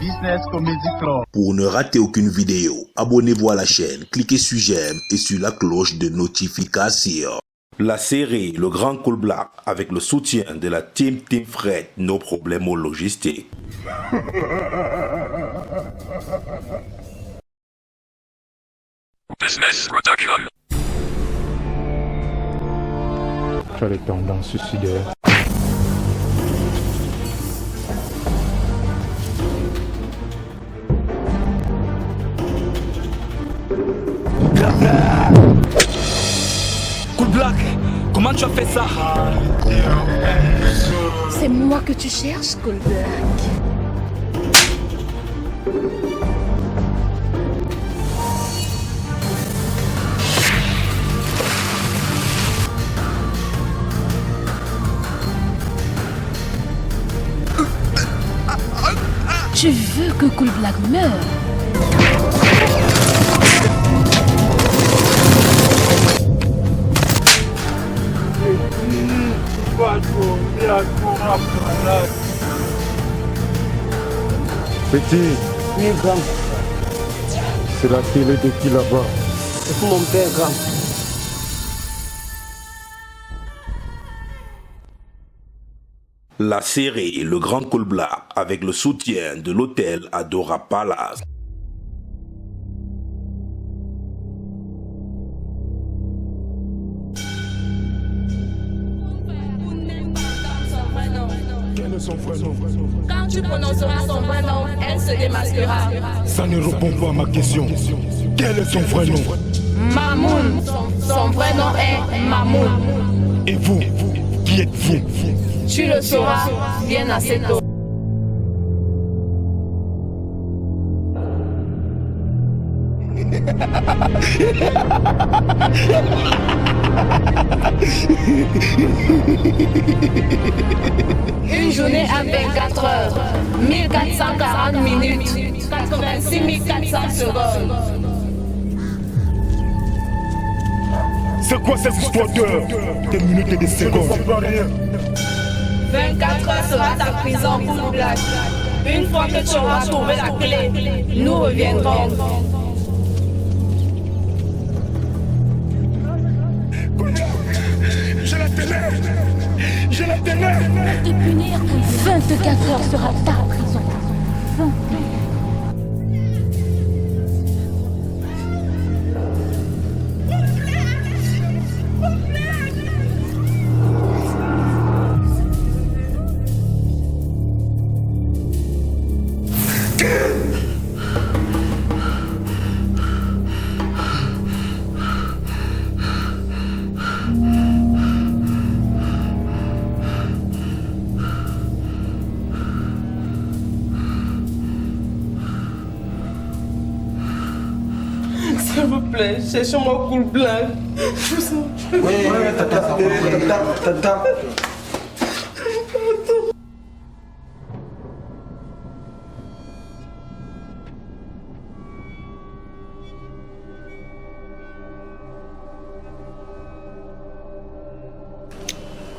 Business Comedy Club. Pour ne rater aucune vidéo, abonnez-vous à la chaîne, cliquez sur j'aime et sur la cloche de notification. La série Le Grand Cool Black avec le soutien de la Team Fred, nos problèmes logistiques. Business Production. Tu as les tendances suicidaires. Cool Black, comment tu as fait ça? C'est moi que tu cherches, Cool Black. Tu veux que Cool Black meure? Petit, Oui, grand. c'est la télé de qui là-bas? C'est pour mon père, grand. La série Le Grand Cool Black avec le soutien de l'hôtel Adora Palace. Quel est son vrai nom? Quand tu prononceras son vrai nom, elle se démasquera. Ça ne répond pas à ma question. Quel est son vrai nom? Mamoun. Son vrai nom est Mamoun. Et vous, qui êtes-vous? Tu le sauras bien assez tôt. Une journée à 24 heures, 1440 minutes, 86 400 secondes. C'est quoi cette histoire d'heures, des minutes et des secondes? 24 heures sera ta prison pour Black. Une fois que tu auras trouvé la clé, nous reviendrons. J'ai la télé! J'ai la télé! Te punir, 24 heures sera ta prison. 24. S'il vous plaît, cherchez-moi Cool Black.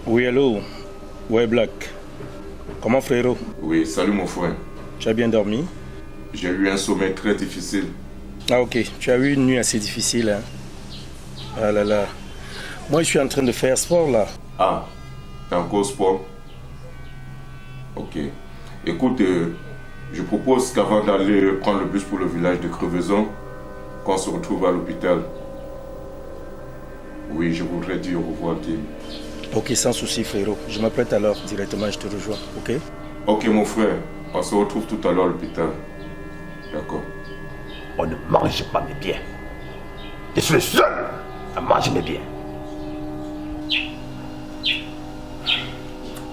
Oui, allô? Ouais, Black. Comment, frérot? Oui, salut mon frère. Tu as bien dormi? J'ai eu un sommeil très difficile. Ah, ok. Tu as eu une nuit assez difficile, hein? Ah là là. Moi, je suis en train de faire sport, là. Ah, t'es encore au sport? Ok. Écoute, je propose qu'avant d'aller prendre le bus pour le village de Crevaison, qu'on se retrouve à l'hôpital. Oui, je voudrais dire au revoir, Kim. Ok, sans souci, frérot. Je m'apprête alors directement, je te rejoins, ok? Ok, mon frère, on se retrouve tout à l'heure à l'hôpital. D'accord. On ne mange pas mes biens. Je suis le seul à manger mes biens.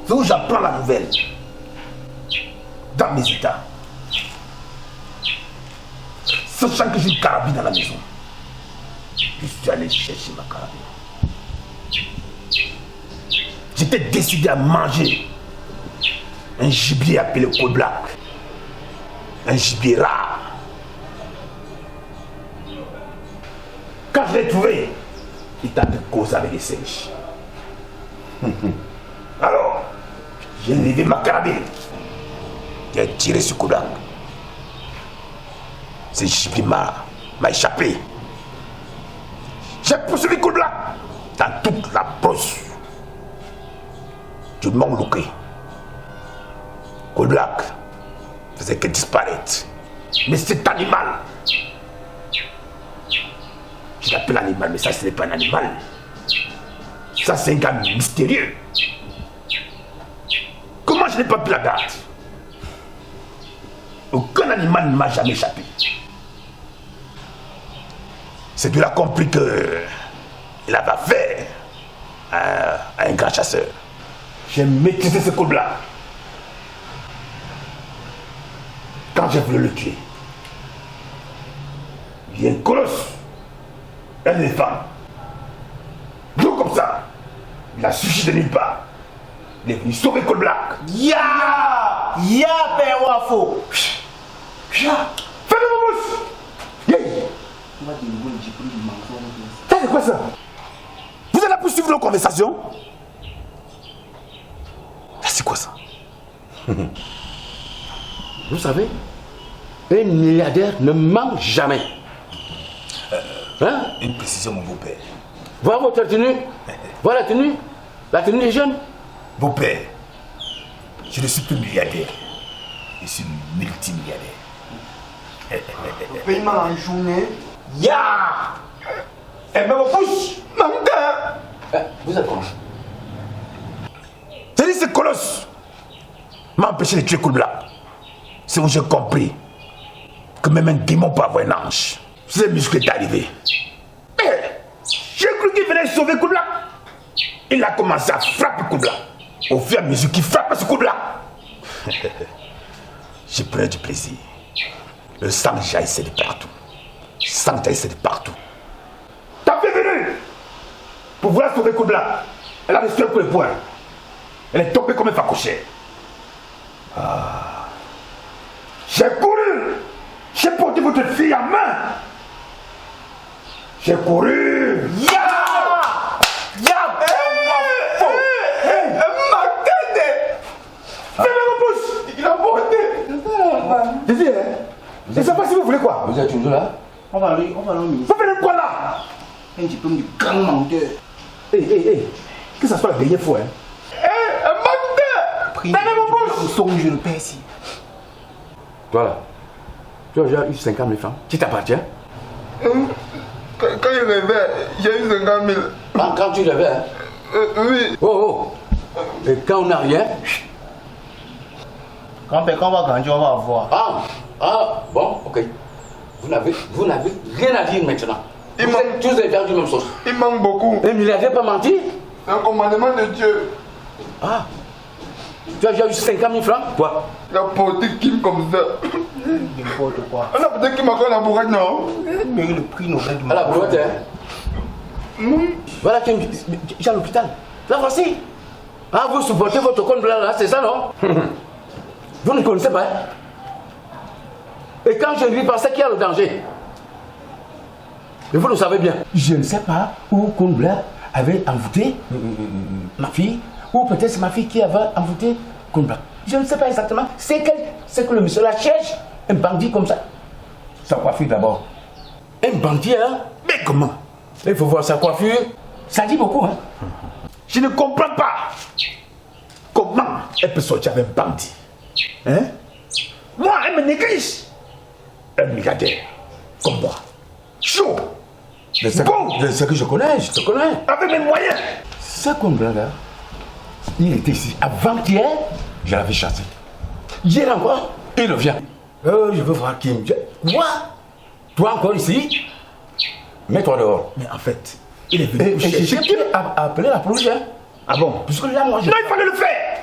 C'est où j'apprends la nouvelle. Dans mes états. Sachant que j'ai une carabine à la maison. Je suis allé chercher ma carabine. J'étais décidé à manger un gibier appelé Cool Black. Un gibier rare. Quand je l'ai trouvé, il t'a de cause avec les singes. Alors, j'ai levé ma carabine. J'ai tiré sur Cool Black. Ce gibier m'a échappé. J'ai poursuivi Cool Black dans toute la brosse. Je m'en loqué. Cool Black faisait que disparaître. Mais cet animal, je l'appelle animal, mais ça ce n'est pas un animal. Ça c'est un gars mystérieux. Comment je n'ai pas pu la garde? Aucun animal ne m'a jamais échappé. C'est de là compris que il avait affaire à un grand chasseur. J'ai maîtrisé ce Cool-Black. Quand j'ai voulu le tuer, il y a un colosse, un éléphant, gros comme ça. Il a suivi de nulle part. Il est venu sauver Cool-Black. Ya Père Wafo. Fais-le mon boss. Yeah. Ça c'est quoi ça? Vous êtes là pour suivre nos conversations? Ça c'est quoi ça? Vous savez, un milliardaire ne ment jamais. Hein? Une précision mon beau-père. Voilà votre tenue. Voilà la tenue des jeunes. Beau-père, je ne suis plus milliardaire. Je suis multimilliardaire. Paiement en journée. Ya! Elle me repousse! Manga! Vous êtes comment? C'est dit ce colosse m'a empêché de tuer Cool-Black. C'est où j'ai compris que même un démon peut avoir un ange. Ce muscle est arrivé. J'ai cru qu'il venait sauver Cool-Black. Il a commencé à frapper Cool-Black. Au fur et à mesure qu'il frappe ce Cool-Black, j'ai pris du plaisir. Le sang jaillissait de partout. Le sang jaillissait de partout. T'as fait venir pour vouloir sauver Cool-Black. Elle a reçu un coup de poing. Elle est tombée comme un facochère. J'ai couru. J'ai porté votre fille en main. J'ai couru. Je ne sais pas si vous voulez quoi. Vous êtes toujours là? On va aller. Vous venez quoi là? Un diplôme du grand menteur. Que ça soit la dernière fois. Un menteur. Vous sommes je le paie ici. Toi là, tu as déjà eu 50 000 francs qui t'appartient? Quand je rêvais, j'ai eu 50 000. Quand tu rêvais, hein? Oui. Oh. Et quand on n'a rien? Quand on va grandir, on va avoir. Bon, ok. Vous n'avez rien à dire maintenant. Vous êtes tous les gars du même sauce. Il manque beaucoup. Un milliardaire pas menti? C'est un commandement de Dieu. Tu as déjà eu 50 000 francs? Quoi? Il a porté Kim comme ça. N'importe quoi. On a peut-être Kim encore la bourrette, non? Mais le prix Nobel du monde. À la bourrette, hein? Voilà Kim, j'ai à l'hôpital. Là, voici. Vous supportez votre compte là, c'est ça, non? Vous ne connaissez pas, hein? Et quand je lui pensais qu'il y a le danger. Et vous le savez bien. Je ne sais pas où Cool-Black avait envoûté ma fille. Ou peut-être c'est ma fille qui avait envoûté Cool-Black. Je ne sais pas exactement. C'est que le monsieur là cherche un bandit comme ça. Sa coiffure d'abord. Un bandit, hein? Mais comment? Il faut voir sa coiffure. Ça dit beaucoup, hein? Je ne comprends pas. Comment elle peut sortir avec un bandit? Hein? Moi, elle me néglige. Un milliardaire comme moi. Chaud. C'est que je connais, je te connais. Avec mes moyens. Ce Cool-Black là, il était ici avant-hier, je l'avais chassé. Hier encore, il revient. Je veux voir Kim. Moi? Toi encore ici? Mets-toi dehors. Mais en fait, il est venu J'ai appelé la police. Hein? Ah bon? Puisque là, moi, Non, il fallait le faire.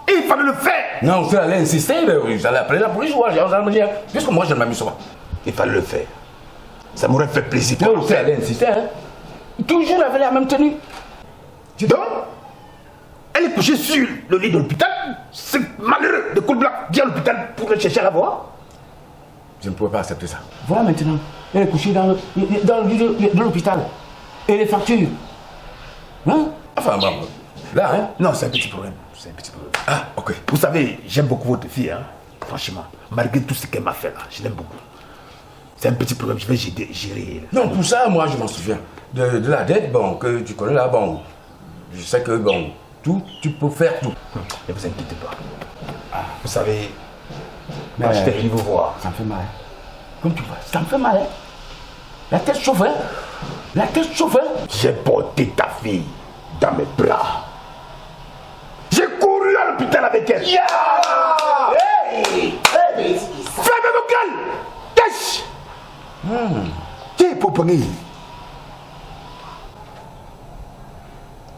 Il fallait le faire. Non, vous allez insister, vous allez appeler la police ou alors me dire, puisque moi je ne m'amuse pas. Il fallait le faire. Ça m'aurait fait plaisir. Non, vous allez insister, hein? Toujours avec la même tenue. Dis donc, elle est couchée sur le lit de l'hôpital. C'est malheureux de Cool-Black vient à l'hôpital pour le chercher à la voir. Je ne pouvais pas accepter ça. Voilà maintenant, elle est couchée dans le lit de l'hôpital. Et les factures. Hein? Enfin, bon, là, hein? Non, c'est un petit problème. C'est un petit problème. Ok. Vous savez, j'aime beaucoup votre fille, hein. Franchement, malgré tout ce qu'elle m'a fait là, je l'aime beaucoup. C'est un petit problème, je vais gérer. Non, pour ça, moi, je m'en souviens. De la dette, bon, que tu connais là, bon, je sais que, bon, tout, tu peux faire tout. Ne vous inquiétez pas. Vous savez, moi, j'étais venu vous voir. Ça me fait mal. Hein. Comme tu vois, ça me fait mal. Hein. La tête chauffe, hein. La tête chauffe, hein. J'ai porté ta fille dans mes bras. J'ai couru à l'hôpital avec elle. Yeah! Hey! Hey! Fermez vos gueules! Tâche! Tiens, Poponi.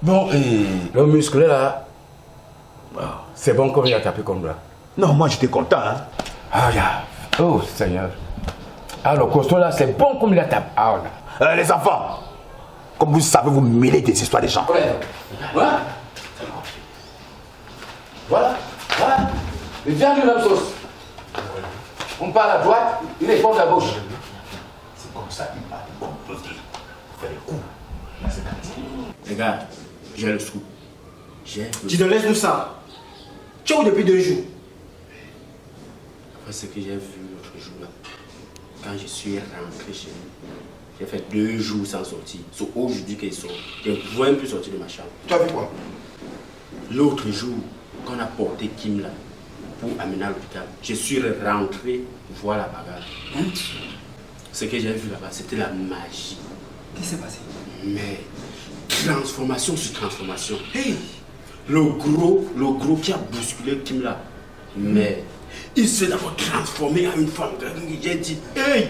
Bon, et le muscle là, c'est bon comme il a tapé comme là. Non, moi j'étais content. Hein. Ah, yeah. Oh, Seigneur. Ah, le costaud là, c'est bon comme il a tapé. Ah, là. Les enfants, comme vous savez, vous mêlez des histoires des gens. Voilà. Voilà. Voilà. Il vient du même sauce. On parle à droite, il répond à gauche. C'est comme ça qu'il va composer. Faire les coups. Les gars, j'ai le sou. Tu te laisses nous ça. Tu es où depuis 2 jours? Après ce que j'ai vu l'autre jour là, quand je suis rentré chez nous, j'ai fait 2 jours sans sortir. Sauf aujourd'hui qu'ils sont. Je ne pouvais même plus sortir de ma chambre. Tu as vu quoi? L'autre jour, quand on a porté Kim là pour amener à l'hôpital, je suis rentré voir la bagarre. Hein? Ce que j'ai vu là-bas, c'était la magie. Qu'est-ce qui s'est passé? Mais transformation sur transformation. Hey! Le gros qui a bousculé Kim là. Mais il s'est d'abord transformé en une femme. J'ai dit, hey!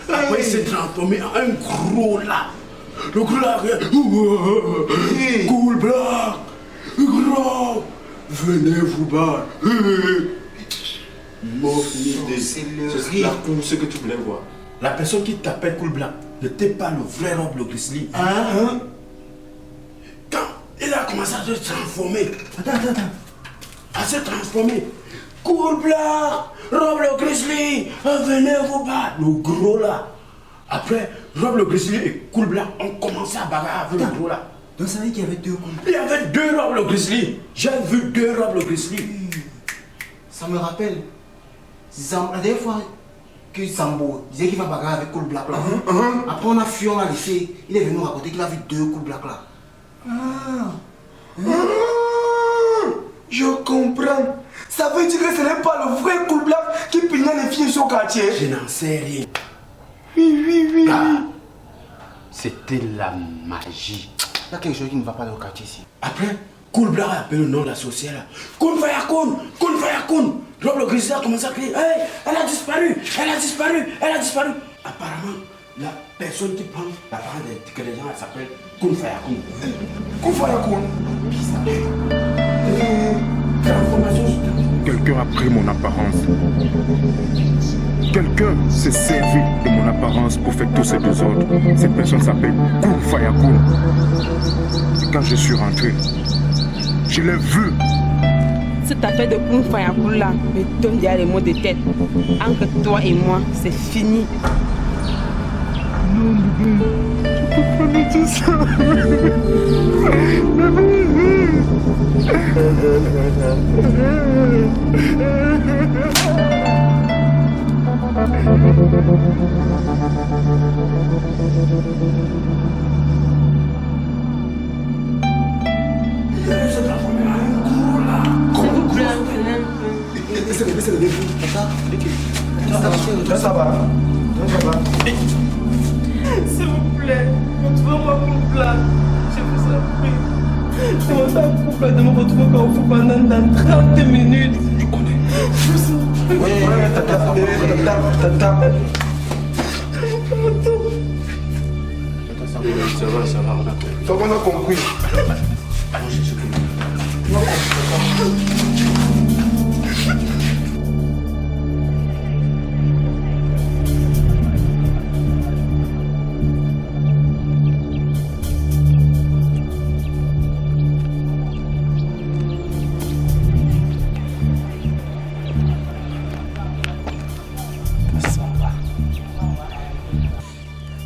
Après il s'est transformé en un gros là. Le gros là, cool black, gros, venez vous battre. C'est ce que tu voulais voir. La personne qui t'appelle Cool Black n'était pas le vrai Rob le Grizzly. Hein? Quand il a commencé à se transformer, à se transformer, Cool Black, Rob le Grizzly, venez vous battre. Le gros là. Après, Rob le Grizzly et Cool Black ont commencé à bagarrer avec le gros là. Donc ça veut dire qu'il y avait 2 coups. Il y avait 2 Rob le Grizzly. J'ai vu 2 Rob le Grizzly. Ça me rappelle. La dernière fois que Sambo disait qu'il va bagarrer avec Cool Black là. Après on a fui, on l'a laissé. Il est venu nous raconter qu'il a vu 2 Cool Black là. Je comprends. Ça veut dire que ce n'est pas le vrai Cool Black qui punait les filles sur le quartier. Je n'en sais rien. Oui. C'était la magie. Il y a quelque chose qui ne va pas dans le quartier ici. Après, Cool Black a appelé le nom de la sorcière là. Kun Fayakun. Rob le Grizzly a commencé à crier. Hey, elle a disparu. Apparemment, la personne qui prend la parole des gens, elle s'appelle Kun Fayakun. Quelqu'un a pris mon apparence. Quelqu'un s'est servi de mon apparence pour faire tous ces désordres. Cette personne s'appelle Kun Fayakun. Et quand je suis rentré, je l'ai vu. Cette affaire de Kun Fayakun là me donne déjà les mots de tête. Entre toi et moi, c'est fini. Non, bébé, tu peux pas me dire ça. Ça va. S'il vous plaît, retrouvez-moi Cool Black. Je vous en prie. Je m'entends un couple de me retrouver quand vous pendant dans 30 minutes. Je connais. Je vous en prie. Oui, tata. Ça va, on a compris. Ça va, on a compris. Allons chercher Cool Black.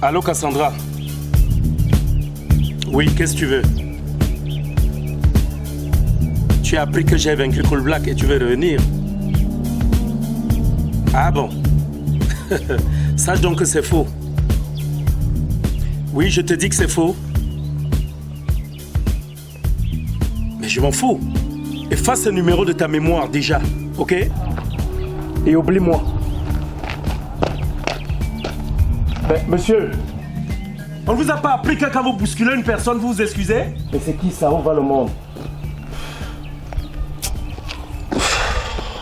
Allô Cassandra? Oui, qu'est-ce que tu veux? Tu as appris que j'ai vaincu Cool Black et tu veux revenir? Ah bon? Sache donc que c'est faux. Oui, je te dis que c'est faux. Mais je m'en fous. Efface ce numéro de ta mémoire déjà, ok? Et oublie-moi. Ben, monsieur, on ne vous a pas appris que quand vous bousculez une personne, vous vous excusez? Mais c'est qui ça? Où va le monde?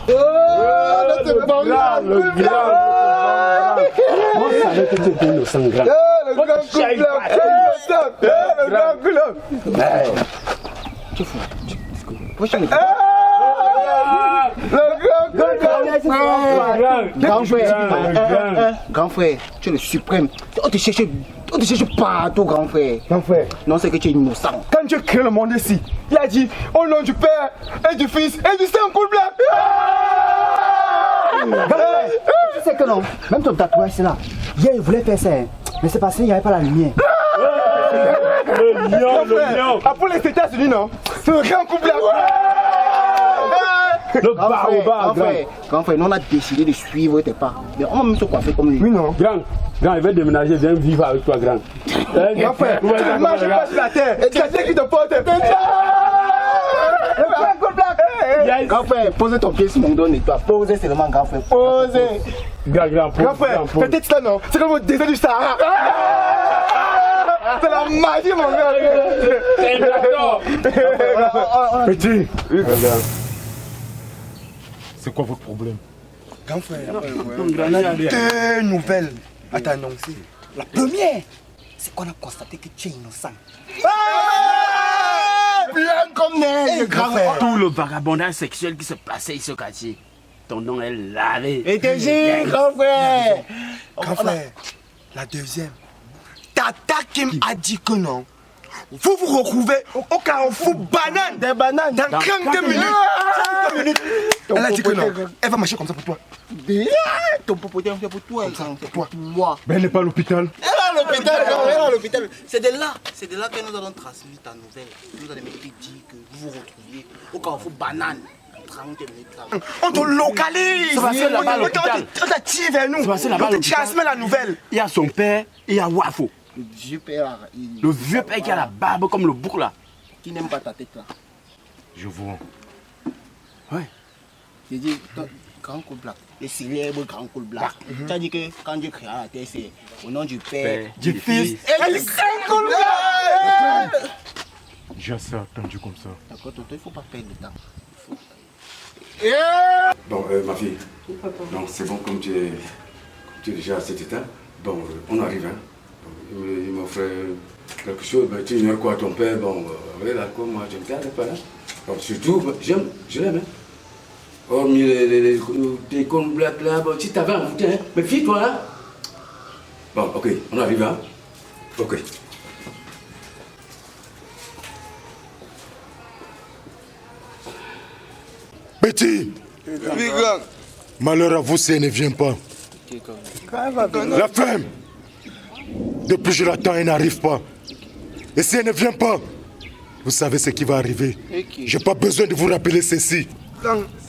Le grand frère, tu es le suprême. On te cherche partout, grand frère. Grand frère. Non, c'est que tu es innocent. Quand Dieu crée le monde ici, il a dit au nom du Père et du Fils et du Saint-Coulblac. Tu sais que non, même ton tatouage c'est là. Hier il voulait faire ça, hein. Mais c'est parce qu'il n'y avait pas la lumière. Le lion. Après les États-Unis, non? C'est le grand Coulblac. Le grand frère, nous on a décidé de suivre tes pas. Mais on va même se coiffer comme lui. Oui, non. Grand, il va déménager, viens vivre avec toi, grand. Grand frère, tu ne marches pas sur la terre. C'est la terre qui te porte. Grand frère, pose ton pied sur mon dos et toi. Posez seulement, grand frère. Posez. Grand frère, peut-être ça non. C'est comme au désert du Sahara. C'est la magie, mon gars. C'est Petit. C'est quoi votre problème? Grand frère, on a deux nouvelles à t'annoncer. La première, c'est qu'on a constaté que tu es innocent. Bien comme neige, grand frère. Tout le vagabondage sexuel qui se passait ici au quartier, ton nom est lavé. Et t'es juste, grand frère. Grand frère, la deuxième. Tata Kim a dit que non. Vous vous retrouvez au carrefour banane. Des bananes. Dans 32 minutes. 32 minutes. Elle a dit que non. Elle va marcher comme ça pour toi. Ton popotin fait pour toi, c'est pour toi. Mais elle n'est pas à l'hôpital. Elle est à l'hôpital, elle est à l'hôpital. C'est de là que nous allons transmettre ta nouvelle. Nous allons dire que vous vous retrouviez au carrefour banane. 30 minutes. On te localise. On t'a tiré vers nous. On te transmet la nouvelle. Il y a son père et il y a Wafo. Le vieux père. Le vieux père qui a la barbe comme le bouc là. Qui n'aime pas ta tête là. Je vois. Ouais. J'ai dit, grand Coulblac, le célèbre grand Coulblac. Tu as dit que quand Dieu créa la terre, c'est au nom du Père, du Fils et du Saint-Coulblac. J'ai assez attendu comme ça. D'accord, tonton, il ne faut pas perdre de temps. Bon, ma fille, donc c'est bon, comme tu es déjà à cet état, bon, on arrive, hein. Il m'offre quelque chose, ben, tu ignores quoi ton père, bon, voilà, comme moi, je ne t'arrête pas là. Bon, surtout, je l'aime, hein. Hormis les cônes black là, bon, si t'avais un boutin, hein, mais fille-toi là. Bon, ok, on arrive, hein. Ok. Petit, malheur à vous si elle ne vient pas. La femme, depuis je l'attends, elle n'arrive pas. Et si elle ne vient pas, vous savez ce qui va arriver. J'ai pas besoin de vous rappeler ceci.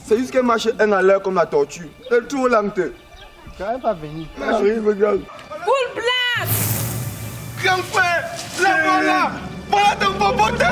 C'est juste qu'elle marche un à l'heure comme la tortue. Elle tourne lente. Quand elle va venir. Regarde. Coulblac! Grand frère, la voilà! Voilà ton popotin!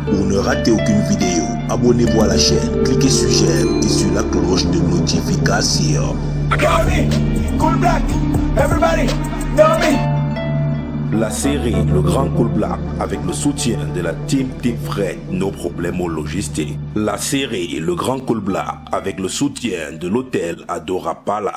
Pour ne rater aucune vidéo, abonnez-vous à la chaîne, cliquez sur j'aime et sur la cloche de notification. La série Le Grand Coulblac avec le soutien de la Team Fret, nos problèmes logistiques. La série Le Grand Coulblac avec le soutien de l'hôtel Adora Palace.